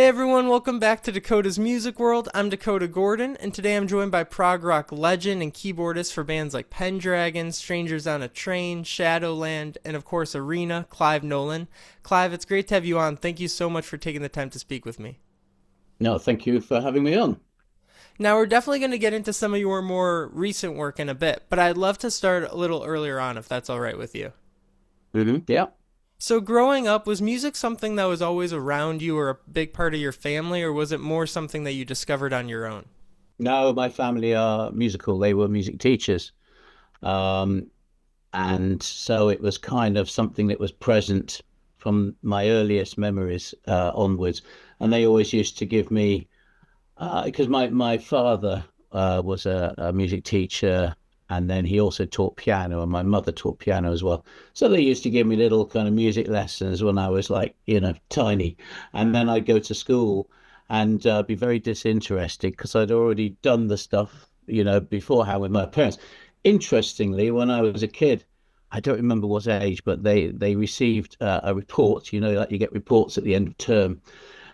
Hey everyone, welcome back to Dakota's Music World. I'm Dakota Gordon, and today I'm joined by prog rock legend and keyboardist for bands like Pendragon, Strangers on a Train, Shadowland, and of course Arena, Clive Nolan. Clive, it's great to have you on. Thank you so much for taking the time to speak with me. No, thank you for having me on. Now, we're definitely going to get into some of your more recent work in a bit, but I'd love to start a little earlier on if that's all right with you. Yeah. So growing up, was music something that was always around you or a big part of your family, or was it more something that you discovered on your own? No, my family are musical. They were music teachers. Um, and so it was kind of something that was present from my earliest memories onwards. And they always used to give me, because my father was a music teacher, and then he also taught piano, and my mother taught piano as well. So they used to give me little kind of music lessons when I was like, tiny. And then I'd go to school and be very disinterested because I'd already done the stuff, beforehand with my parents. Interestingly, when I was a kid, I don't remember what age, but they received a report, like you get reports at the end of term.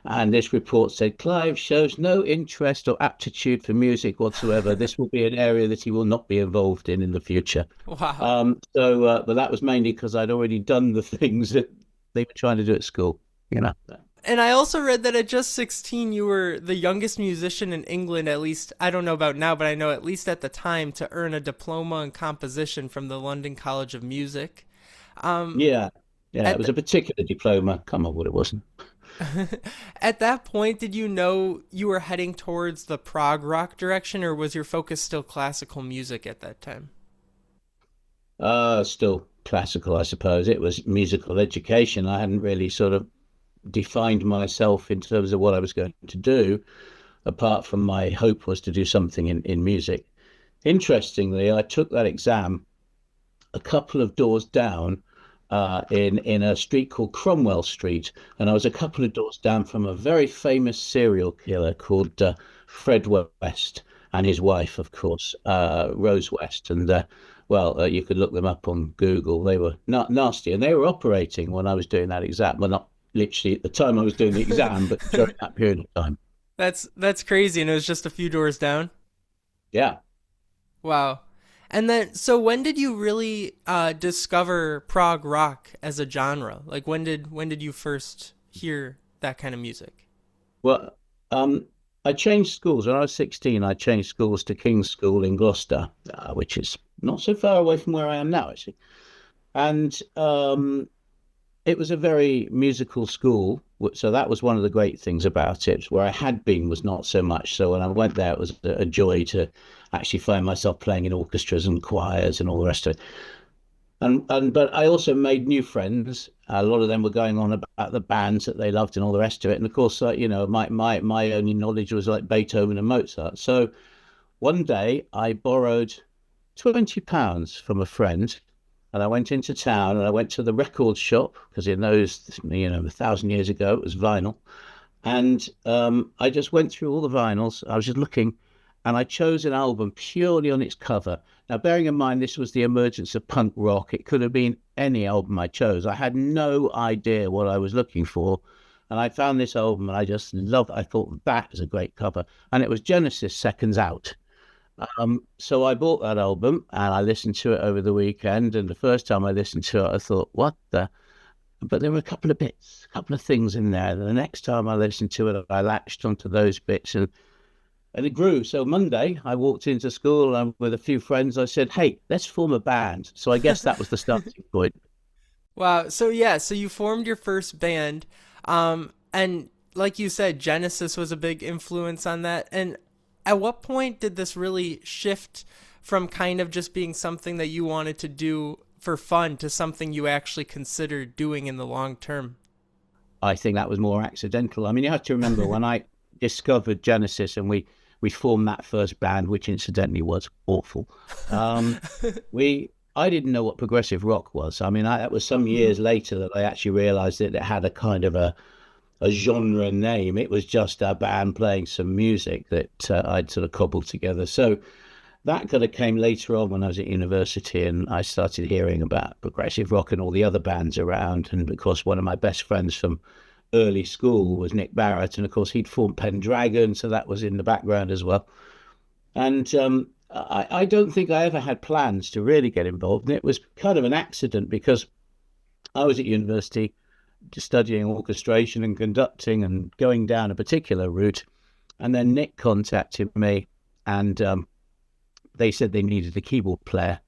And this report said, Clive shows no interest or aptitude for music whatsoever. This will be an area that he will not be involved in the future. Wow. But that was mainly because I'd already done the things that they were trying to do at school. And I also read that at just 16, you were the youngest musician in England, at least, I don't know about now, but I know at least at the time, to earn a diploma in composition from the London College of Music. Yeah, it was At a particular diploma. Can't remember what it was. At that point, did you know you were heading towards the prog rock direction, or was your focus still classical music at that time? Still classical, I suppose. It was musical education. I hadn't really sort of defined myself in terms of what I was going to do, apart from my hope was to do something in music. Interestingly, I took that exam a couple of doors down in a street called Cromwell Street, and I was a couple of doors down from a very famous serial killer called Fred West, and his wife, of course, Rose West. And you could look them up on Google. They were not nasty, and they were operating when I was doing that exam. Well, not literally at the time I was doing the exam, but during that period of time. That's crazy, and it was just a few doors down. Yeah. Wow. And then, so when did you really discover prog rock as a genre? Like, when did you first hear that kind of music? Well, I changed schools when I was 16. I changed schools to King's School in Gloucester, which is not so far away from where I am now, actually. And it was a very musical school, so that was one of the great things about it. Where I had been was not so much. So when I went there, it was a joy to actually find myself playing in orchestras and choirs and all the rest of it. But I also made new friends. A lot of them were going on about the bands that they loved and all the rest of it. And of course, my only knowledge was like Beethoven and Mozart. So one day I borrowed £20 from a friend. And I went into town and I went to the record shop because in those, 1,000 years ago, it was vinyl. And I just went through all the vinyls. I was just looking, and I chose an album purely on its cover. Now, bearing in mind, this was the emergence of punk rock. It could have been any album I chose. I had no idea what I was looking for. And I found this album and I just loved it. I thought that is a great cover. And it was Genesis Seconds Out. So I bought that album and I listened to it over the weekend. And the first time I listened to it, I thought, what the? But there were a couple of bits, a couple of things in there. The next time I listened to it, I latched onto those bits and it grew. So Monday, I walked into school and with a few friends, I said, hey, let's form a band. So I guess that was the starting point. Wow. So yeah, so you formed your first band, and like you said, Genesis was a big influence on that. And at what point did this really shift from kind of just being something that you wanted to do for fun to something you actually considered doing in the long term? I think that was more accidental. I mean, you have to remember when I discovered Genesis and we formed that first band, which incidentally was awful. I didn't know what progressive rock was. I mean, that was some years later that I actually realized that it had a kind of a genre name. It was just a band playing some music that I'd sort of cobbled together. So that kind of came later on when I was at university and I started hearing about progressive rock and all the other bands around. And of course, one of my best friends from early school was Nick Barrett, and of course he'd formed Pendragon, so that was in the background as well. And I don't think I ever had plans to really get involved, and it was kind of an accident because I was at university studying orchestration and conducting and going down a particular route, and then Nick contacted me, and they said they needed a keyboard player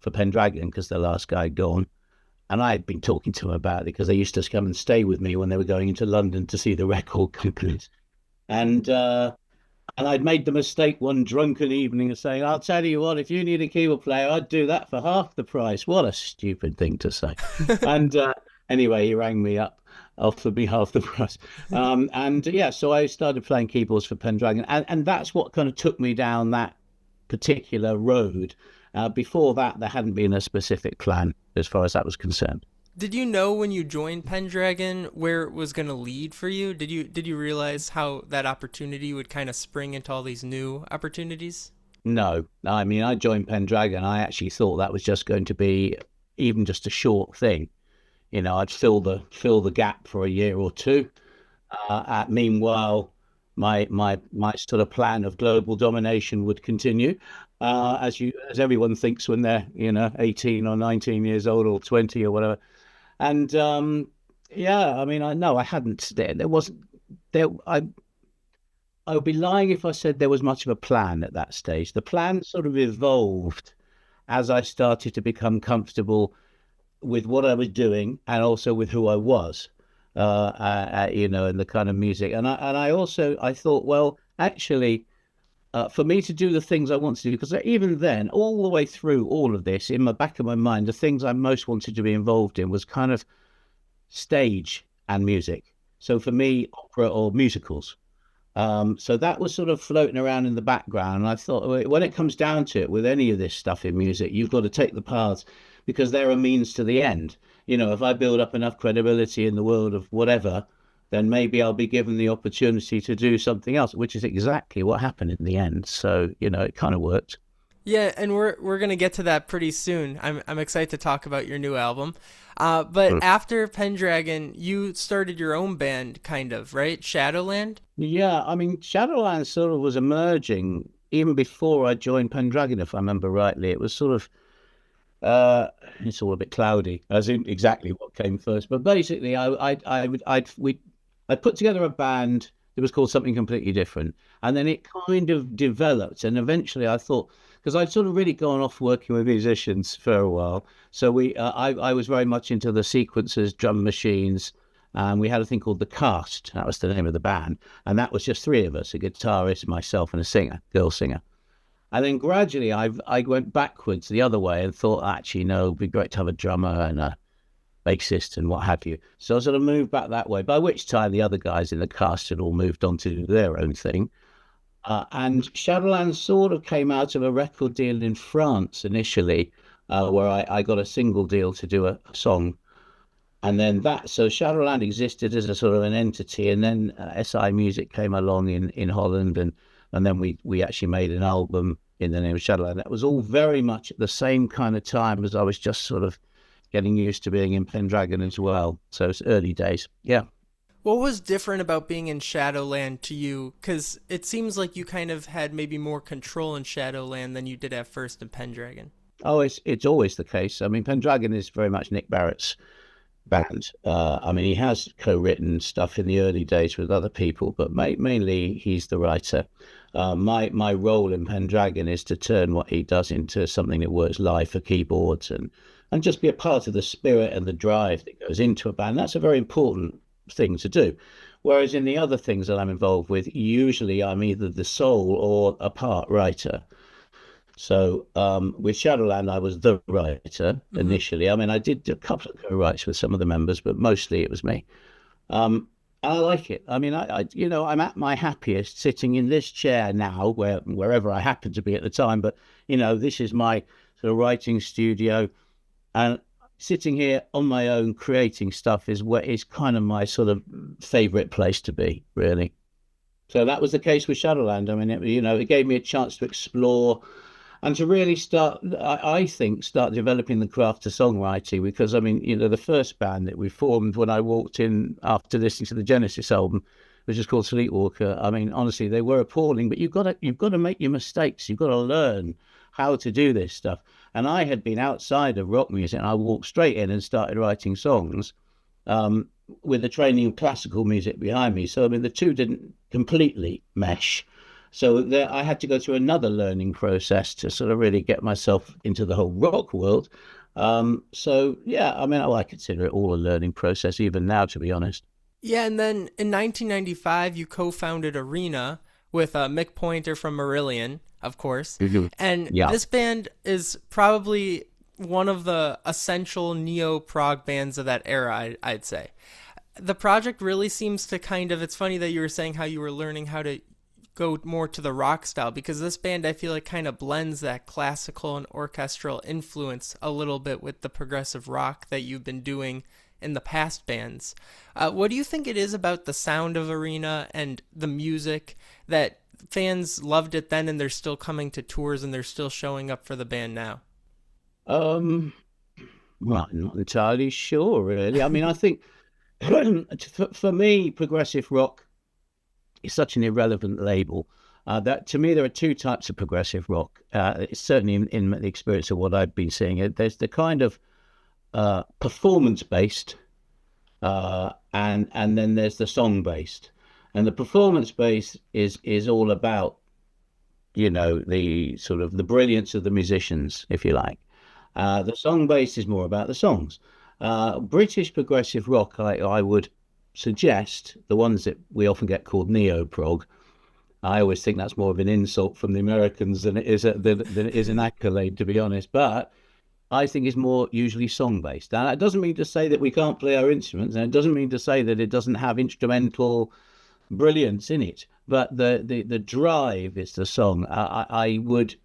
for Pendragon because the last guy had gone. And I had been talking to them about it because they used to come and stay with me when they were going into London to see the record companies. And I'd made the mistake one drunken evening of saying, I'll tell you what, if you need a keyboard player, I'd do that for half the price. What a stupid thing to say. And anyway, he rang me up, offered me half the price. So I started playing keyboards for Pendragon. And that's what kind of took me down that particular road. Before that, there hadn't been a specific plan as far as that was concerned. Did you know when you joined Pendragon where it was going to lead for you? Did you realize how that opportunity would kind of spring into all these new opportunities? No, I mean, I joined Pendragon. I actually thought that was just going to be even just a short thing. You know, I'd fill the gap for a year or two. Meanwhile, my sort of plan of global domination would continue, as everyone thinks when they're 18 or 19 years old or 20 or whatever. And I mean, I hadn't. There wasn't there. I would be lying if I said there was much of a plan at that stage. The plan sort of evolved as I started to become comfortable with what I was doing and also with who I was. And the kind of music. And I thought, well, actually, for me to do the things I want to do, because even then, all the way through all of this, in the back of my mind, the things I most wanted to be involved in was kind of stage and music. So for me, opera or musicals. So that was sort of floating around in the background. And I thought, when it comes down to it, with any of this stuff in music, you've got to take the paths because they're a means to the end. If I build up enough credibility in the world of whatever, then maybe I'll be given the opportunity to do something else, which is exactly what happened in the end. So, it kind of worked. Yeah, and we're gonna get to that pretty soon. I'm excited to talk about your new album. But after Pendragon, you started your own band, kind of, right? Shadowland? Yeah, I mean, Shadowland sort of was emerging even before I joined Pendragon, if I remember rightly. It was sort of it's all a bit cloudy as in exactly what came first, but basically I put together a band that was called something completely different, and then it kind of developed, and eventually I thought, because I'd sort of really gone off working with musicians for a while, so I was very much into the sequencers, drum machines, and we had a thing called The Cast. That was the name of the band, and that was just three of us, a guitarist, myself, and a girl singer. And then gradually I went backwards the other way and thought, actually, no, it'd be great to have a drummer and a bassist and what have you. So I sort of moved back that way, by which time the other guys in the cast had all moved on to do their own thing. And Shadowland sort of came out of a record deal in France initially, where I got a single deal to do a song. And then so Shadowland existed as a sort of an entity, and then SI Music came along in Holland, and then we actually made an album in the name of Shadowland. That was all very much at the same kind of time as I was just sort of getting used to being in Pendragon as well. So it's early days. Yeah. What was different about being in Shadowland to you? Because it seems like you kind of had maybe more control in Shadowland than you did at first in Pendragon. Oh, it's always the case. I mean, Pendragon is very much Nick Barrett's band. I mean, he has co-written stuff in the early days with other people, but mainly he's the writer. My role in Pendragon is to turn what he does into something that works live for keyboards and just be a part of the spirit and the drive that goes into a band. That's a very important thing to do. Whereas in the other things that I'm involved with, usually I'm either the sole or a part writer. So with Shadowland, I was the writer initially. I mean, I did a couple of co-writes with some of the members, but mostly it was me. I like it. I mean, I'm at my happiest sitting in this chair now, wherever I happen to be at the time. But this is my sort of writing studio, and sitting here on my own creating stuff is kind of my sort of favorite place to be, really. So that was the case with Shadowland. I mean, it gave me a chance to explore and to really start, I think, start developing the craft of songwriting. Because I mean, the first band that we formed when I walked in after listening to the Genesis album, which is called Sleepwalker. I mean, honestly, they were appalling. But you've got to make your mistakes. You've got to learn how to do this stuff. And I had been outside of rock music, and I walked straight in and started writing songs with the training of classical music behind me. So I mean, the two didn't completely mesh. So there, I had to go through another learning process to sort of really get myself into the whole rock world. So yeah, I mean, I consider it all a learning process, even now, to be honest. Yeah, and then in 1995, you co-founded Arena with Mick Pointer from Marillion, of course. Mhm. And Yeah. this band is probably one of the essential neo-prog bands of that era, I'd say. The project really seems to it's funny that you were saying how you were learning how to go more to the rock style, because this band I feel like kind of blends that classical and orchestral influence a little bit with the progressive rock that you've been doing in the past bands. What do you think it is about the sound of Arena and the music that fans loved it then and they're still coming to tours and they're still showing up for the band now? Um, well, I'm not entirely sure, really. I mean, I think for me, progressive rock is such an irrelevant label. That to me, there are two types of progressive rock. It's certainly in the experience of what I've been seeing. There's the kind of performance based, and then there's the song based. And the performance based is all about the sort of the brilliance of the musicians, if you like. The song based is more about the songs. British progressive rock, I would suggest the ones that we often get called neo-prog. I always think that's more of an insult from the Americans than it is an accolade, to be honest. But I think it's more usually song-based. And that doesn't mean to say that we can't play our instruments, and it doesn't mean to say that it doesn't have instrumental brilliance in it. But the drive is the song. I would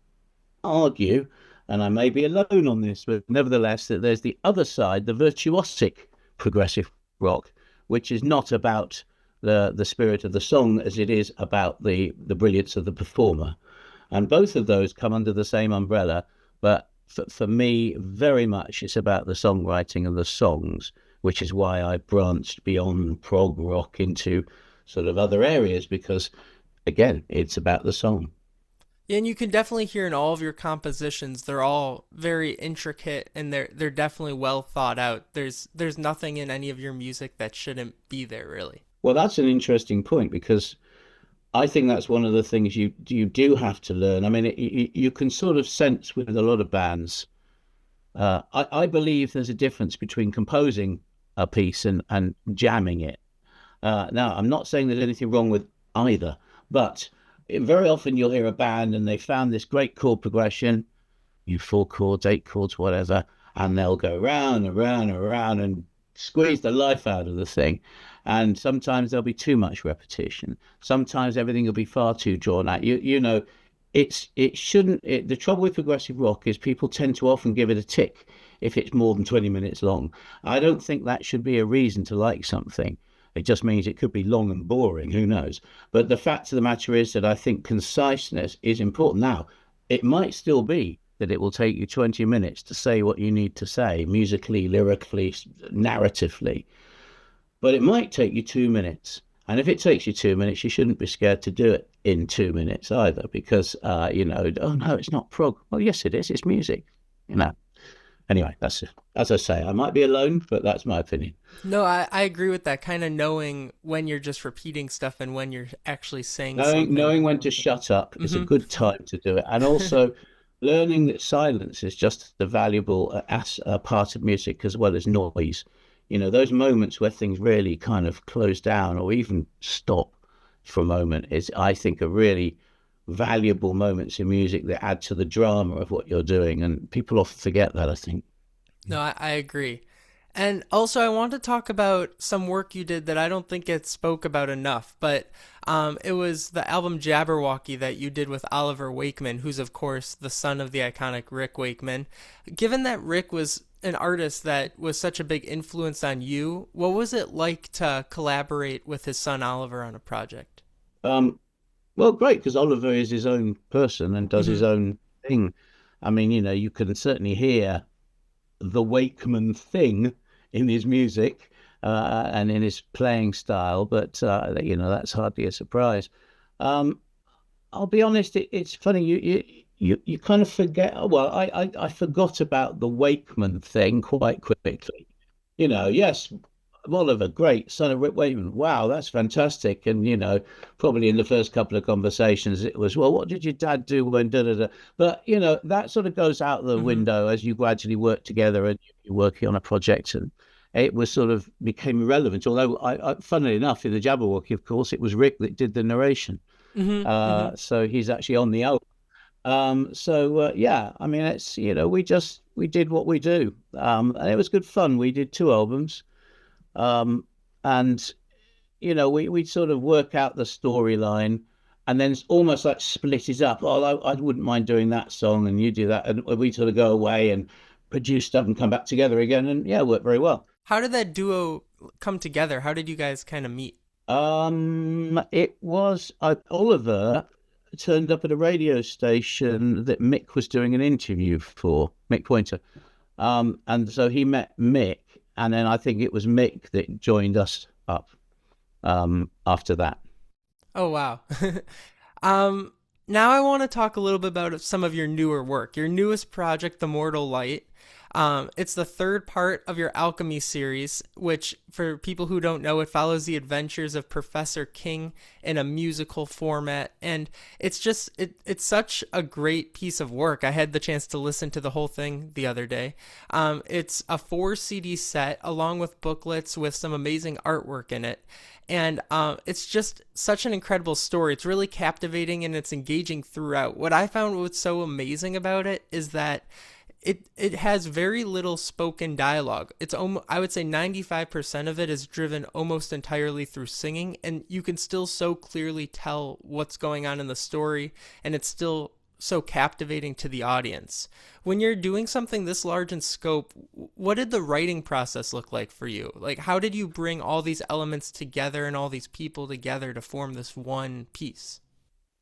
argue, and I may be alone on this, but nevertheless, that there's the other side, the virtuosic progressive rock, which is not about the spirit of the song as it is about the brilliance of the performer. And both of those come under the same umbrella. But for me, very much it's about the songwriting of the songs, which is why I branched beyond prog rock into sort of other areas, because, again, it's about the song. Yeah, and you can definitely hear in all of your compositions, they're all very intricate and they're definitely well thought out. There's nothing in any of your music that shouldn't be there, really. Well, that's an interesting point, because I think that's one of the things you do have to learn. I mean, you can sort of sense with a lot of bands. I believe there's a difference between composing a piece and jamming it. Now, I'm not saying there's anything wrong with either, but very often you'll hear a band and they found this great chord progression, you 4 chords, 8 chords, whatever, and they'll go round and round and round and squeeze the life out of the thing. And sometimes there'll be too much repetition. Sometimes everything will be far too drawn out. It shouldn't. The trouble with progressive rock is people tend to often give it a tick if it's more than 20 minutes long. I don't think that should be a reason to like something. It just means it could be long and boring, who knows? But the fact of the matter is that I think conciseness is important. Now, it might still be that it will take you 20 minutes to say what you need to say, musically, lyrically, narratively. But it might take you 2 minutes. And if it takes you 2 minutes, you shouldn't be scared to do it in 2 minutes either, because, oh no, it's not prog. Well, yes, it is. It's music, you know. Anyway, that's it. As I say, I might be alone, but that's my opinion. No, I agree with that. Kind of knowing when you're just repeating stuff and when you're actually saying Knowing something. when to shut up is a Hmm. good time to do it. And also learning that silence is just a valuable part of music as well as noise. Those moments where things really kind of close down or even stop for a moment is, I think, are really valuable moments in music that add to the drama of what you're doing. And people often forget that, I think. No, I agree. And also, I want to talk about some work you did that I don't think it spoke about enough, but it was the album Jabberwocky that you did with Oliver Wakeman, who's, of course, the son of the iconic Rick Wakeman. Given that Rick was an artist that was such a big influence on you, what was it like to collaborate with his son Oliver on a project? Um, well, great, because Oliver is his own person and does Hmm. his own thing. I mean, you can certainly hear the Wakeman thing in his music and in his playing style, but that's hardly a surprise. Um, I'll be honest, it's funny. You kind of forget. Well, I forgot about the Wakeman thing quite quickly. Yes, Oliver, great, son of Rick Wakeman. Wow, that's fantastic. And probably in the first couple of conversations, it was, well, what did your dad do when da da da? But that sort of goes out the Hmm. window as you gradually work together and you're working on a project, and it was sort of became irrelevant. Although, funnily enough, in the Jabberwocky, of course, it was Rick that did the narration. Hmm. Hmm. So he's actually on the album. Yeah, I mean, it's we did what we do, and it was good fun. We did two albums, um, and we sort of work out the storyline, and then it's almost like split it up. Oh, I wouldn't mind doing that song, and you do that, and we sort of go away and produce stuff and come back together again, and yeah, work very well. How did that duo come together? How did you guys kind of meet? It was Oliver turned up at a radio station that Mick was doing an interview for, Mick Pointer. And so he met Mick, and then I think it was Mick that joined us up after that. Oh wow. um, Now I want to talk a little bit about some of your newer work. Your newest project, The Mortal Light. It's the third part of your Alchemy series, which, for people who don't know, it follows the adventures of Professor King in a musical format, and it's such a great piece of work. I had the chance to listen to the whole thing the other day. It's a 4 CD set along with booklets with some amazing artwork in it. And it's just such an incredible story. It's really captivating and it's engaging throughout. What I found was so amazing about it is that it has very little spoken dialogue. It's almost, I would say 95% of it is driven almost entirely through singing, and you can still so clearly tell what's going on in the story, and it's still so captivating to the audience. When you're doing something this large in scope, what did the writing process look like for you? Like, how did you bring all these elements together and all these people together to form this one piece?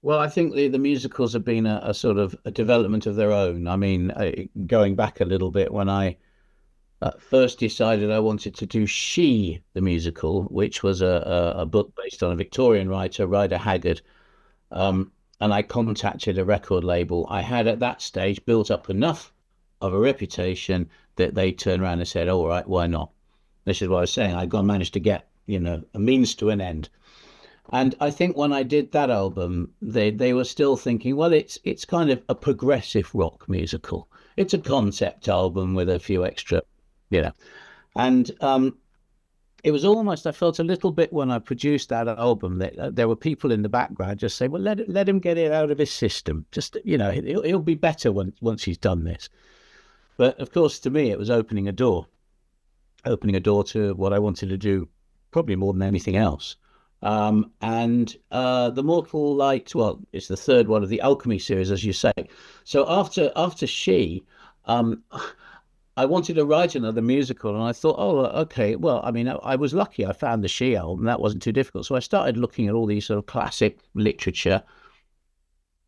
Well, I think the musicals have been a sort of a development of their own. I mean, going back a little bit, when I first decided I wanted to do She, the musical, which was a book based on a Victorian writer, Rider Haggard, and I contacted a record label. I had at that stage built up enough of a reputation that they turned around and said, "All right, why not?" This is what I was saying. I managed to get, a means to an end. And I think when I did that album, they were still thinking, well, it's kind of a progressive rock musical. It's a concept album with a few extra, you know. And it was almost, I felt a little bit when I produced that album that there were people in the background just saying, well, let him get it out of his system. Just, he'll be better once he's done this. But of course, to me, it was opening a door to what I wanted to do, probably more than anything else. And The Mortal Light, well, it's the third one of the Alchemy series, as you say. So after She, I wanted to write another musical, and I thought, oh, okay, well, I mean, I was lucky. I found the She album. That wasn't too difficult. So I started looking at all these sort of classic literature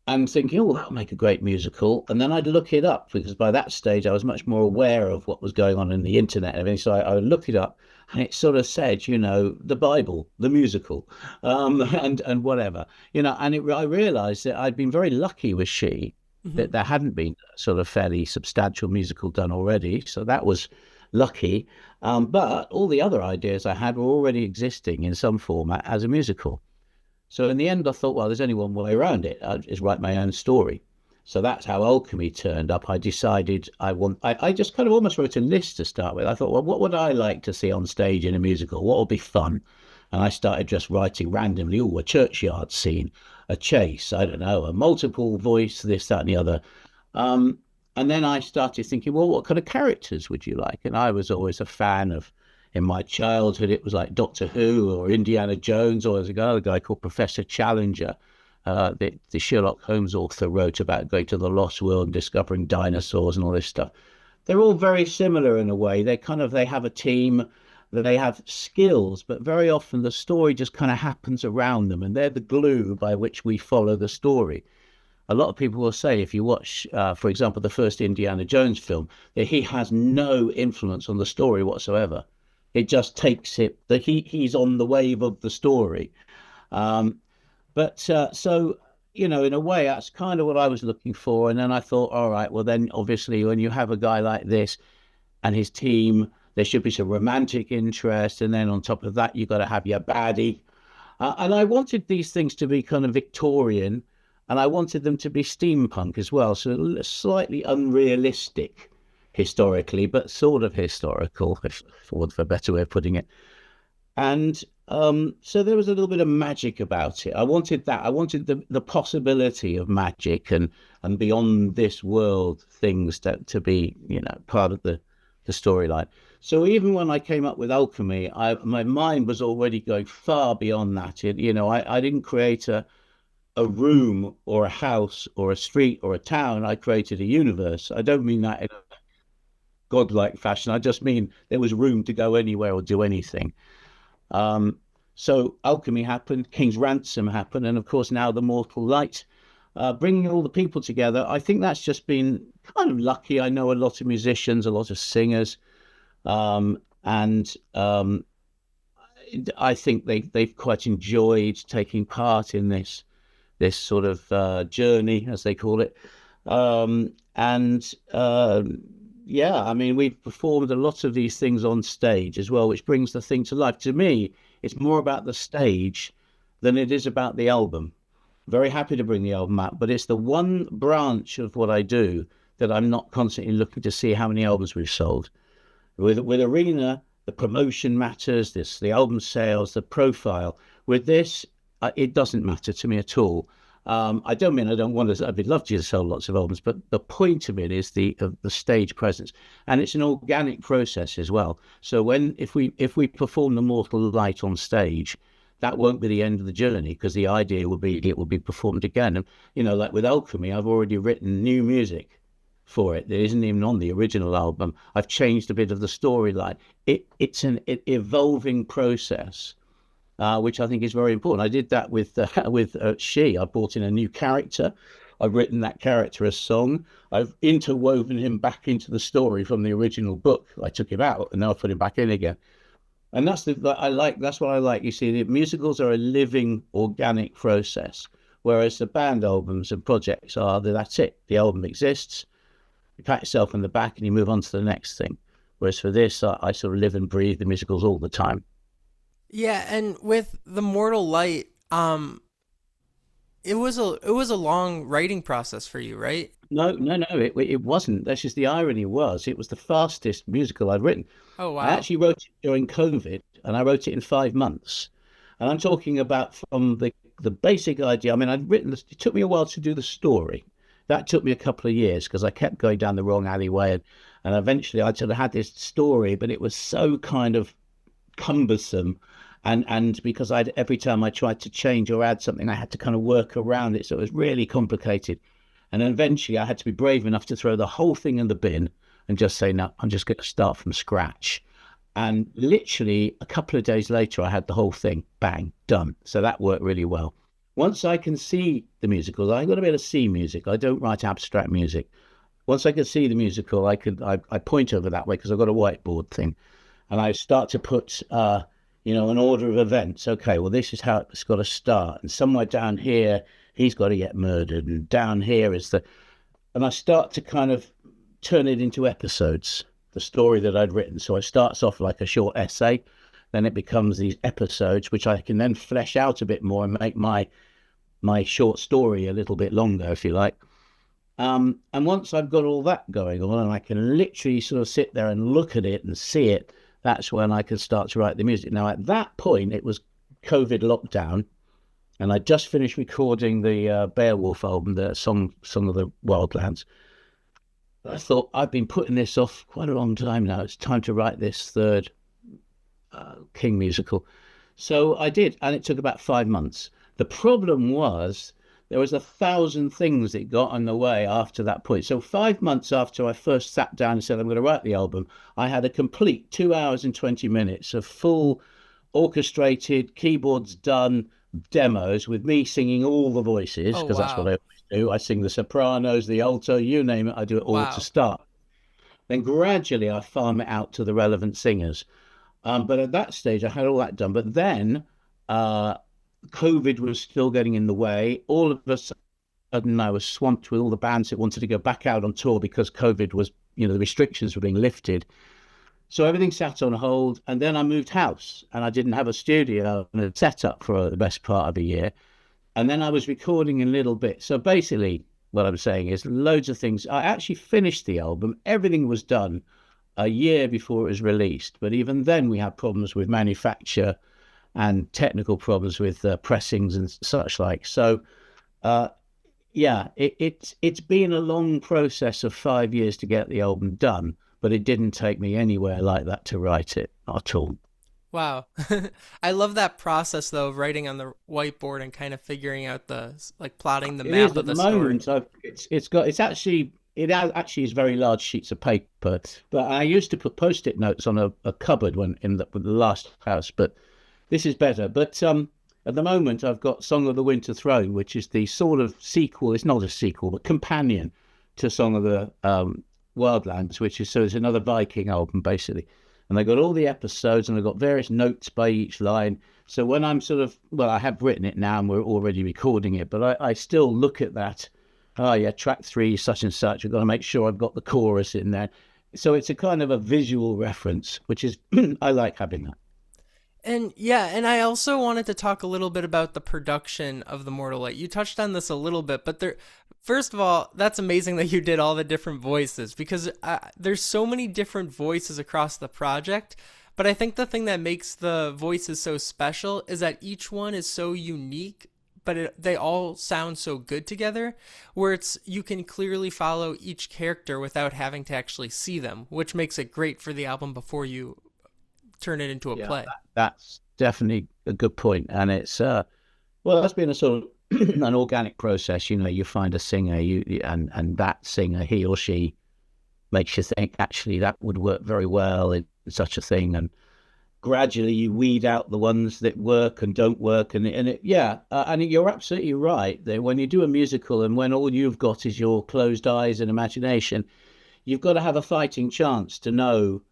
and thinking, oh, that'll make a great musical. And then I'd look it up because by that stage I was much more aware of what was going on in the internet and everything. So I looked it up, and it sort of said, the Bible, the musical, and whatever, and I realized that I'd been very lucky with She, Mm-hmm. that there hadn't been sort of fairly substantial musical done already. So that was lucky. But all the other ideas I had were already existing in some format as a musical. So in the end, I thought, well, there's only one way around it. I just write my own story. So that's how Alchemy turned up. I decided I just kind of almost wrote a list to start with. I thought, well, what would I like to see on stage in a musical? What would be fun? And I started just writing randomly, a churchyard scene, a chase, I don't know, a multiple voice, this, that, and the other. And then I started thinking, well, what kind of characters would you like? And I was always a fan of, in my childhood, it was like Doctor Who or Indiana Jones, or there's another guy called Professor Challenger. The Sherlock Holmes author wrote about going to the Lost World and discovering dinosaurs and all this stuff. They're all very similar in a way. They have a team, they have skills, but very often the story just kind of happens around them, and they're the glue by which we follow the story. a lot of people will say if you watch, for example, the first Indiana Jones film, that he has no influence on the story whatsoever. It just takes it that he's on the wave of the story. Um, but in a way, that's kind of what I was looking for. And then I thought, all right, well, then obviously when you have a guy like this and his team, there should be some romantic interest. And then on top of that, you've got to have your baddie. And I wanted these things to be kind of Victorian, and I wanted them to be steampunk as well. So slightly unrealistic historically, but sort of historical, if for a better way of putting it. And so there was a little bit of magic about it. I wanted that. I wanted the possibility of magic and beyond this world things that to be, part of the storyline. So even when I came up with Alchemy, my mind was already going far beyond that. I didn't create a room or a house or a street or a town. I created a universe. I don't mean that in a godlike fashion. I just mean there was room to go anywhere or do anything. So Alchemy happened, King's Ransom happened, and of course now the Mortal Light, bringing all the people together. I think that's just been kind of lucky. I know a lot of musicians, a lot of singers, and I think they've quite enjoyed taking part in this sort of journey, as they call it. Yeah, I mean, we've performed a lot of these things on stage as well, which brings the thing to life. To me, it's more about the stage than it is about the album. Very happy to bring the album out, but it's the one branch of what I do that I'm not constantly looking to see how many albums we've sold. With Arena, the promotion matters, the album sales, the profile. With this, it doesn't matter to me at all. I don't mean I don't want to. I'd love to sell lots of albums, but the point of it is the stage presence, and it's an organic process as well. So if we perform the Mortal Light on stage, that won't be the end of the journey, because the idea will be it will be performed again. And like with Alchemy, I've already written new music for it that isn't even on the original album. I've changed a bit of the storyline. It's an evolving process. Which I think is very important. I did that with She. I brought in a new character. I've written that character a song. I've interwoven him back into the story from the original book. I took him out and now I put him back in again. And that's what I like. You see, the musicals are a living, organic process, whereas the band albums and projects that's it. The album exists. You pat yourself on the back and you move on to the next thing. Whereas for this, I sort of live and breathe the musicals all the time. Yeah, and with the Mortal Light, it was a long writing process for you, right? No, it wasn't. That's just the irony was it was the fastest musical I've written. Oh I wow. actually wrote it during COVID, and I wrote it in 5 months. And I'm talking about from the basic idea. I mean, I'd written this. It took me a while to do the story. That took me a couple of years because I kept going down the wrong alleyway, and eventually I sort of had this story, but it was so kind of cumbersome. And because every time I tried to change or add something, I had to kind of work around it. So it was really complicated. And then eventually I had to be brave enough to throw the whole thing in the bin and just say, no, I'm just going to start from scratch. And literally a couple of days later, I had the whole thing, bang, done. So that worked really well. Once I can see the musical, I've got to be able to see music. I don't write abstract music. Once I can see the musical, I point over that way because I've got a whiteboard thing. And I start to put an order of events. Okay, well, this is how it's got to start. And somewhere down here, he's got to get murdered. And down here is and I start to kind of turn it into episodes, the story that I'd written. So it starts off like a short essay. Then it becomes these episodes, which I can then flesh out a bit more and make my short story a little bit longer, if you like. And once I've got all that going on and I can literally sort of sit there and look at it and see it, that's when I could start to write the music. Now, at that point, it was COVID lockdown, and I just finished recording the Beowulf album, the Song of the Wildlands. I thought, I've been putting this off quite a long time now. It's time to write this third King musical. So I did, and it took about 5 months. The problem was there was 1,000 things that got in the way after that point. So 5 months after I first sat down and said, I'm going to write the album, I had a complete 2 hours and 20 minutes of full orchestrated, keyboards done demos with me singing all the voices, Oh because that's what wow. I always do. I sing the sopranos, the alto, you name it, I do it all to Wow. start. Then gradually I farm it out to the relevant singers. But at that stage, I had all that done. But then uh, COVID was still getting in the way. All of a sudden, I was swamped with all the bands that wanted to go back out on tour because COVID was, the restrictions were being lifted. So everything sat on hold. And then I moved house and I didn't have a studio and a setup for the best part of a year. And then I was recording in little bits. So basically, what I'm saying is loads of things. I actually finished the album. Everything was done a year before it was released. But even then, we had problems with manufacture and technical problems with pressings and such like. So, yeah, it's been a long process of 5 years to get the album done, but it didn't take me anywhere like that to write it, not at all. Wow. I love that process though of writing on the whiteboard and kind of figuring out like plotting the It is map of at the the story. moment. It actually is very large sheets of paper. But I used to put post-it notes on a cupboard when in the last house. But this is better. But at the moment, I've got Song of the Winter Throne, which is the sort of sequel. It's not a sequel, but companion to Song of the Wildlands, it's another Viking album basically. And I got all the episodes, and I got various notes by each line. So when I'm I have written it now, and we're already recording it, but I still look at that. Oh yeah, track 3, such and such. I've got to make sure I've got the chorus in there. So it's a kind of a visual reference, which is I like having that. And yeah, and I also wanted to talk a little bit about the production of the Mortal Light. You touched on this a little bit, but first of all, that's amazing that you did all the different voices because there's so many different voices across the project. But I think the thing that makes the voices so special is that each one is so unique, but they all sound so good together, where you can clearly follow each character without having to actually see them, which makes it great for the album before you turn it into a Yeah, play. that's definitely a good point, and it's well, that's been a sort of an organic process. You find a singer, and that singer, he or she, makes you think actually that would work very well in such a thing, and gradually you weed out the ones that work and don't work, and you're absolutely right. That when you do a musical and when all you've got is your closed eyes and imagination, you've got to have a fighting chance to know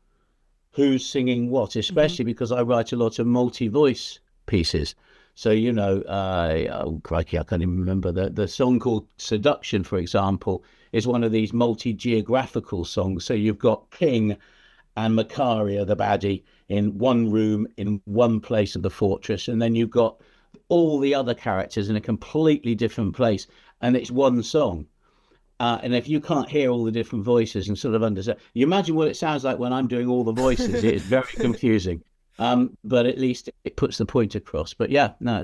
who's singing what, Hmm. especially because I write a lot of multi-voice pieces. So, oh, crikey, I can't even remember. The song called Seduction, for example, is one of these multi-geographical songs. So you've got King and Macaria, the baddie, in one room, in one place of the fortress. And then you've got all the other characters in a completely different place. And it's one song. And if you can't hear all the different voices and sort of understand, you imagine what it sounds like when I'm doing all the voices. It is very confusing. But at least it puts the point across. But yeah, no,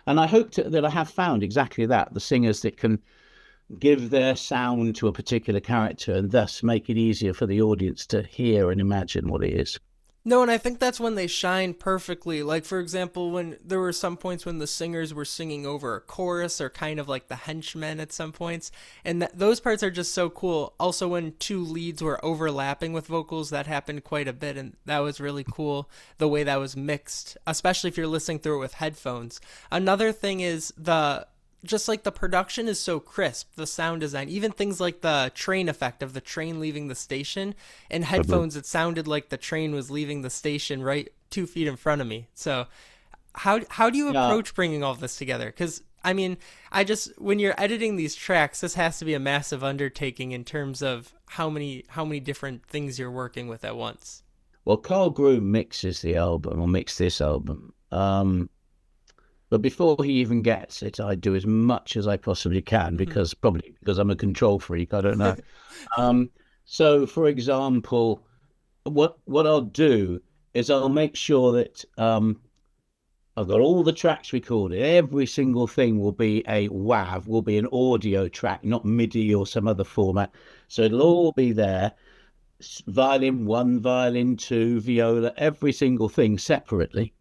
and I hope that I have found exactly that, the singers that can give their sound to a particular character and thus make it easier for the audience to hear and imagine what it is. No, and I think that's when they shine perfectly. Like, for example, when there were some points when the singers were singing over a chorus or kind of like the henchmen at some points. And those parts are just so cool. Also, when two leads were overlapping with vocals, that happened quite a bit. And that was really cool the way that was mixed, especially if you're listening through it with headphones. Another thing is just like the production is so crisp, the sound design, even things like the train effect of the train leaving the station. In Mhm. headphones, it sounded like the train was leaving the station right 2 feet in front of me. So, how do you Yeah, approach bringing all this together? Because I mean, I just when you're editing these tracks, this has to be a massive undertaking in terms of how many different things you're working with at once. well, Carl Groom mixes the album or mixed this album. But before he even gets it, I do as much as I possibly can Hmm. probably because I'm a control freak. I don't know. Um, so, for example, what I'll do is I'll make sure that I've got all the tracks recorded. Every single thing will be a WAV, will be an audio track, not MIDI or some other format. So it'll all be there. Violin one, violin two, viola, every single thing separately.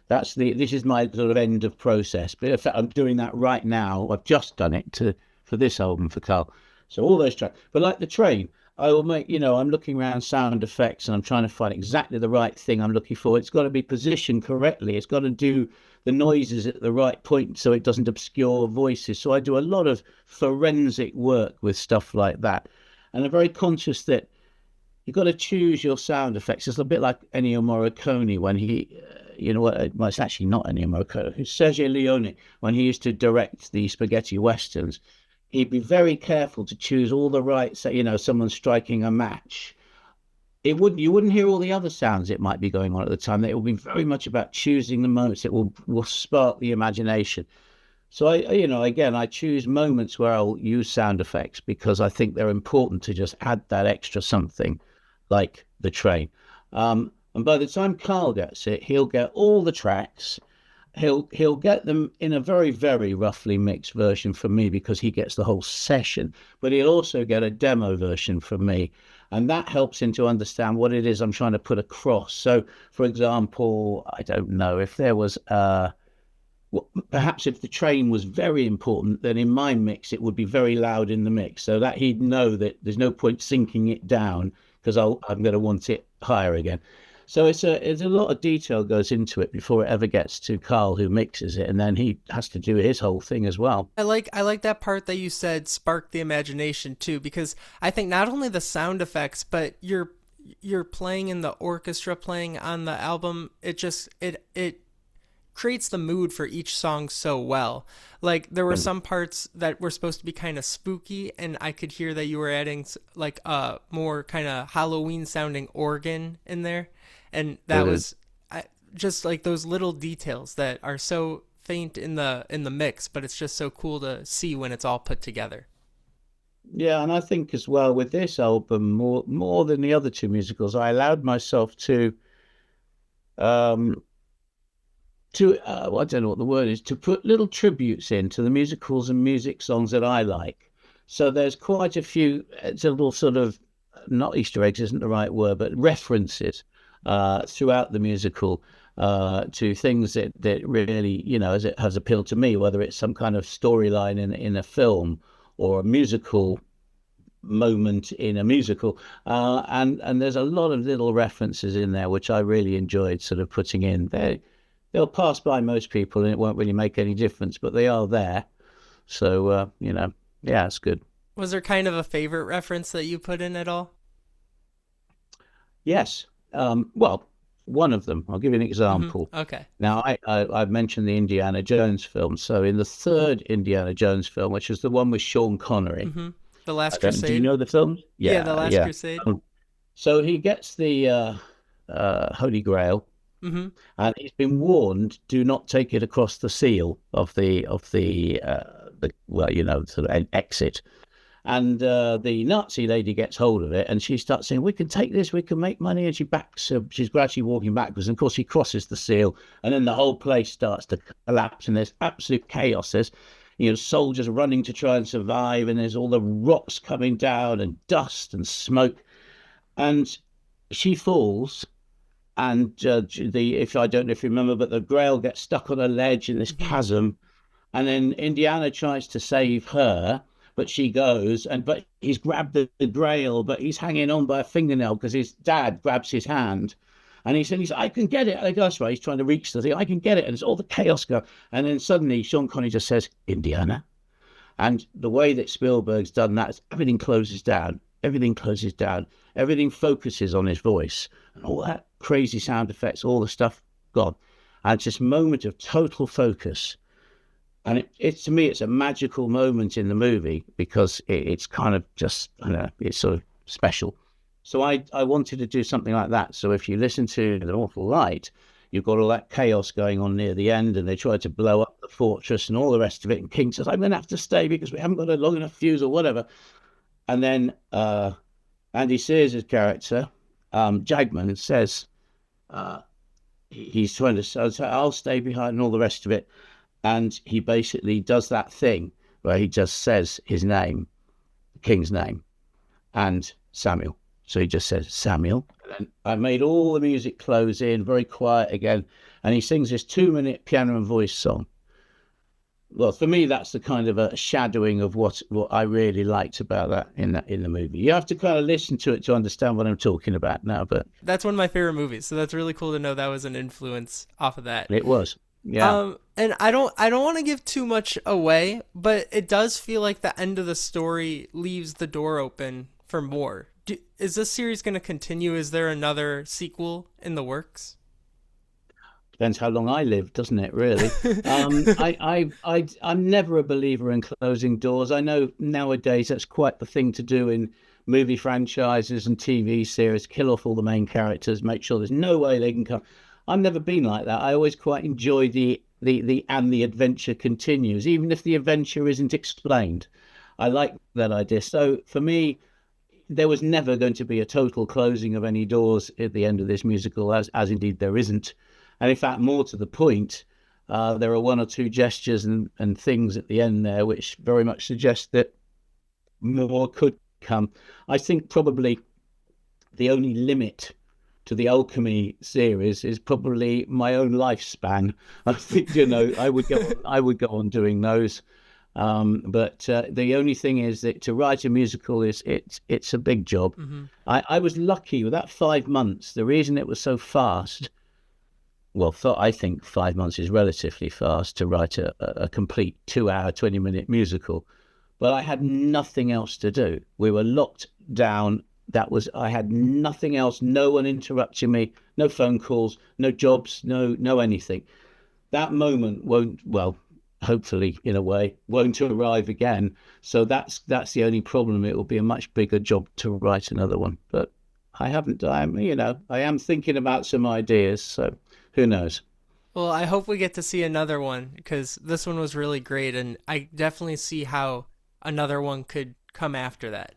This is my sort of end of process. But in fact, I'm doing that right now. I've just done it for this album for Carl. So all those tracks, but like the train, I will make, I'm looking around sound effects and I'm trying to find exactly the right thing I'm looking for. It's got to be positioned correctly. It's got to do the noises at the right point so it doesn't obscure voices. So I do a lot of forensic work with stuff like that. And I'm very conscious that you've got to choose your sound effects. It's a bit like Ennio Morricone when he, well, it's actually not Ennio Morricone, it's Sergio Leone, when he used to direct the spaghetti westerns. He'd be very careful to choose all the right, say, someone striking a match. You wouldn't hear all the other sounds it might be going on at the time. It will be very much about choosing the moments that will spark the imagination. So again, I choose moments where I'll use sound effects because I think they're important to just add that extra something, like the train. And by the time Carl gets it, he'll get all the tracks. He'll get them in a very, very roughly mixed version from me because he gets the whole session, but he'll also get a demo version from me. And that helps him to understand what it is I'm trying to put across. So, for example, I don't know if there was perhaps if the train was very important, then in my mix, it would be very loud in the mix so that he'd know that there's no point sinking it down because I'm going to want it higher again. So it's a lot of detail goes into it before it ever gets to Carl, who mixes it, and then he has to do his whole thing as well. I like that part that you said spark the imagination too, because I think not only the sound effects, but you're playing in the orchestra playing on the album. It creates the mood for each song so well. Like there were some parts that were supposed to be kind of spooky, and I could hear that you were adding like a more kind of Halloween sounding organ in there. And that was just like those little details that are so faint in the mix, but it's just so cool to see when it's all put together. Yeah, and I think as well with this album, more than the other two musicals, I allowed myself to well, I don't know what the word is, to put little tributes into the musicals and music songs that I like. So there's quite a few, it's a little sort of, not Easter eggs isn't the right word, but references throughout the musical to things that really, as it has appealed to me, whether it's some kind of storyline in a film or a musical moment in a musical. And there's a lot of little references in there, which I really enjoyed sort of putting in. They'll pass by most people and it won't really make any difference, but they are there. So, yeah, it's good. Was there kind of a favorite reference that you put in at all? Yes. Well, one of them. I'll give you an example. Mm-hmm. Okay. Now, I've mentioned the Indiana Jones film. So in the third Indiana Jones film, which is the one with Sean Connery. Mm-hmm. The Last Crusade. Do you know the film? Yeah, The Last Crusade. So he gets the Holy Grail. Mm-hmm. And he's been warned, do not take it across the seal of the sort of exit. And the Nazi lady gets hold of it and she starts saying, we can take this, we can make money. And she's gradually walking backwards. And of course, he crosses the seal and then the whole place starts to collapse and there's absolute chaos. There's, soldiers running to try and survive. And there's all the rocks coming down and dust and smoke. And she falls. And if I don't know if you remember, but the Grail gets stuck on a ledge in this chasm. And then Indiana tries to save her. But she goes, but he's grabbed the Grail, but he's hanging on by a fingernail because his dad grabs his hand. And he says, I can get it. And that's right, he's trying to reach the thing. I can get it. And it's all the chaos go. And then suddenly Sean Connery just says, Indiana. And the way that Spielberg's done that is everything closes down. Everything closes down. Everything focuses on his voice. And all that crazy sound effects, all the stuff gone. And it's this moment of total focus. And to me, it's a magical moment in the movie because it's kind of just, it's sort of special. So I wanted to do something like that. So if you listen to The Awful Light, you've got all that chaos going on near the end and they try to blow up the fortress and all the rest of it. And King says, I'm going to have to stay because we haven't got a long enough fuse or whatever. And then Andy Sears' character, Jagman, says, he's trying to say, I'll stay behind and all the rest of it. And he basically does that thing where he just says his name, the king's name, and Samuel. So he just says, Samuel. And then I made all the music close in, very quiet again. And he sings this 2-minute piano and voice song, well, for me, that's the kind of a shadowing of what I really liked about that in the movie. You have to kind of listen to it to understand what I'm talking about now, but That's one of my favorite movies, so that's really cool to know that was an influence off of that. it was. Yeah. And I don't want to give too much away, but it does feel like the end of the story leaves the door open for more. Is this series going to continue? Is there another sequel in the works? Depends how long I live, doesn't it, really? I'm never a believer in closing doors. I know nowadays that's quite the thing to do in movie franchises and TV series, kill off all the main characters, make sure there's no way they can come. I've never been like that. I always quite enjoy the and the adventure continues, even if the adventure isn't explained. I like that idea. So for me, there was never going to be a total closing of any doors at the end of this musical, as indeed there isn't. And in fact, more to the point, there are one or two gestures and things at the end there which very much suggest that more could come. I think probably the only limit to the Alchemy series is probably my own lifespan. I think, I would go on doing those. But the only thing is that to write a musical it's a big job. Mm-hmm. I was lucky with that 5 months. The reason it was so fast, well, I think 5 months is relatively fast to write a complete 2-hour, 20-minute musical. But I had nothing else to do. We were locked down. I had nothing else. No one interrupting me. No phone calls. No jobs. No anything. That moment won't. Well, hopefully, in a way, won't arrive again. So that's the only problem. It will be a much bigger job to write another one. But I am thinking about some ideas. So who knows? Well, I hope we get to see another one because this one was really great, and I definitely see how another one could come after that.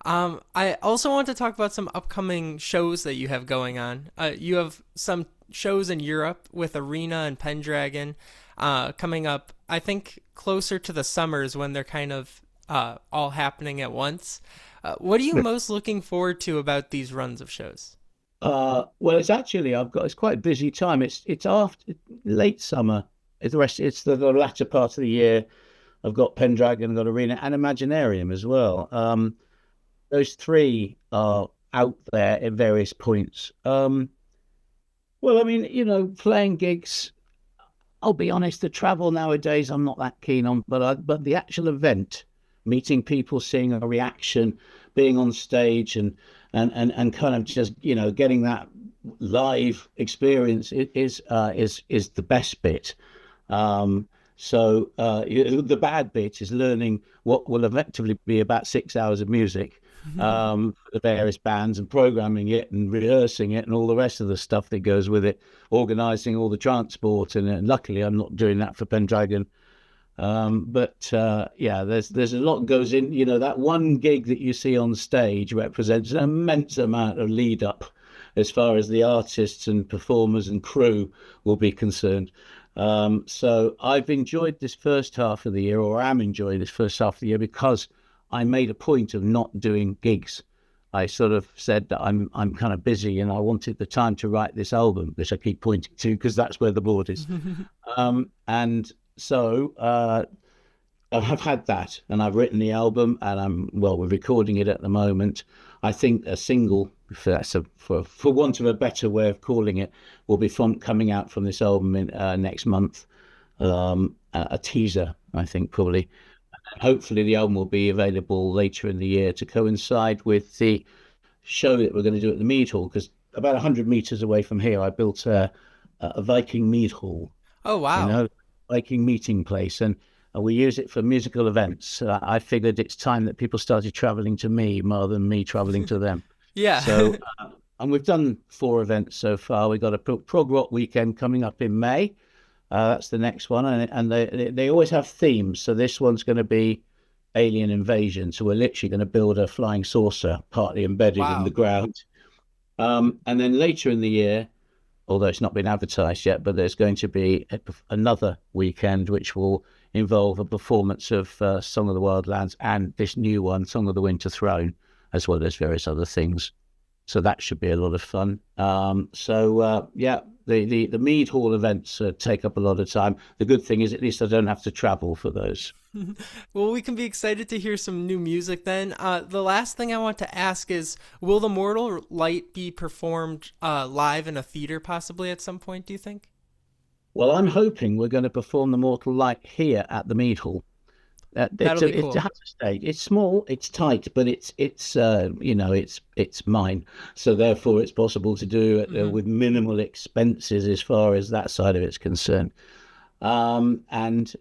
I also want to talk about some upcoming shows that you have going on. You have some shows in Europe with Arena and Pendragon coming up, I think, closer to the summers when they're kind of all happening at once. What are you most looking forward to about these runs of shows? Well, it's quite a busy time. It's after late summer. It's the latter part of the year. I've got Pendragon, I've got Arena, and Imaginarium as well. Those three are out there at various points. Well, I mean, playing gigs. I'll be honest, the travel nowadays I'm not that keen on, but the actual event, meeting people, seeing a reaction, being on stage, and kind of just getting that live experience is the best bit. So the bad bit is learning what will effectively be about 6 hours of music, the various bands, and programming it and rehearsing it and all the rest of the stuff that goes with it, organising all the transport. And luckily, I'm not doing that for Pendragon. But there's a lot goes in. That one gig that you see on stage represents an immense amount of lead up as far as the artists and performers and crew will be concerned. So I've enjoyed this first half of the year, or am enjoying this first half of the year, because I made a point of not doing gigs. I sort of said that I'm kind of busy and I wanted the time to write this album, which I keep pointing to because that's where the board is. And so I've had that, and I've written the album, and we're recording it at the moment. I think a single, for want of a better way of calling it, will be coming out from this album in next month. A teaser, I think, probably. And hopefully the album will be available later in the year to coincide with the show that we're going to do at the Mead Hall, because about 100 meters away from here, I built a Viking Mead Hall. Oh, wow. Viking meeting place, and we use it for musical events. I figured it's time that people started traveling to me more than me traveling to them. Yeah. So, and we've done 4 events so far. We've got a prog rock weekend coming up in May. That's the next one, and they always have themes. So this one's going to be alien invasion. So we're literally going to build a flying saucer partly embedded in the ground. And then later in the year, although it's not been advertised yet, but there's going to be another weekend which will involve a performance of Song of the Wildlands and this new one, Song of the Winter Throne, as well as various other things. So that should be a lot of fun. The Mead Hall events take up a lot of time. The good thing is at least I don't have to travel for those. Well, we can be excited to hear some new music then. The last thing I want to ask is, will the Mortal Light be performed live in a theater possibly at some point, do you think? Well, I'm hoping we're going to perform the Mortal Light here at the Mead Hall. That'll be It cool. has a stage. It's small, it's tight, but it's mine. So therefore, it's possible to do it Hmm. with minimal expenses as far as that side of it's concerned. And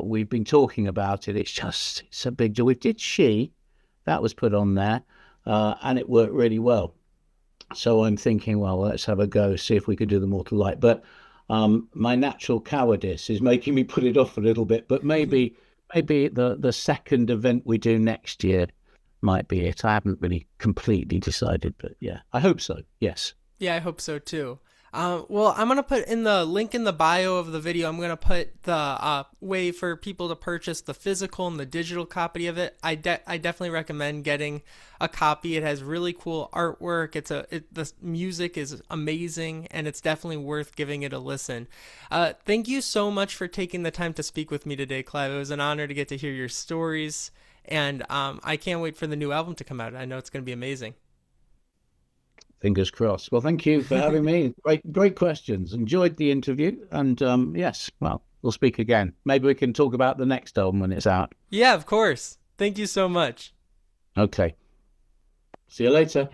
we've been talking about it. It's a big deal. We did She, that was put on there, and it worked really well. So I'm thinking, well, let's have a go, see if we could do the Mortal Light. But my natural cowardice is making me put it off a little bit. But maybe the second event we do next year might be it. I haven't really completely decided, but yeah, I hope so. Yes. Yeah, I hope so too. Well, I'm gonna put in the link in the bio of the video. I'm gonna put the way for people to purchase the physical and the digital copy of it. I definitely recommend getting a copy. It has really cool artwork. The music is amazing, and it's definitely worth giving it a listen. Thank you so much for taking the time to speak with me today, Clive. It was an honor to get to hear your stories, and I can't wait for the new album to come out. I know it's gonna be amazing. Fingers crossed. Well, thank you for having me. Great questions. Enjoyed the interview. And yes, well, we'll speak again. Maybe we can talk about the next album when it's out. Yeah, of course. Thank you so much. Okay. See you later.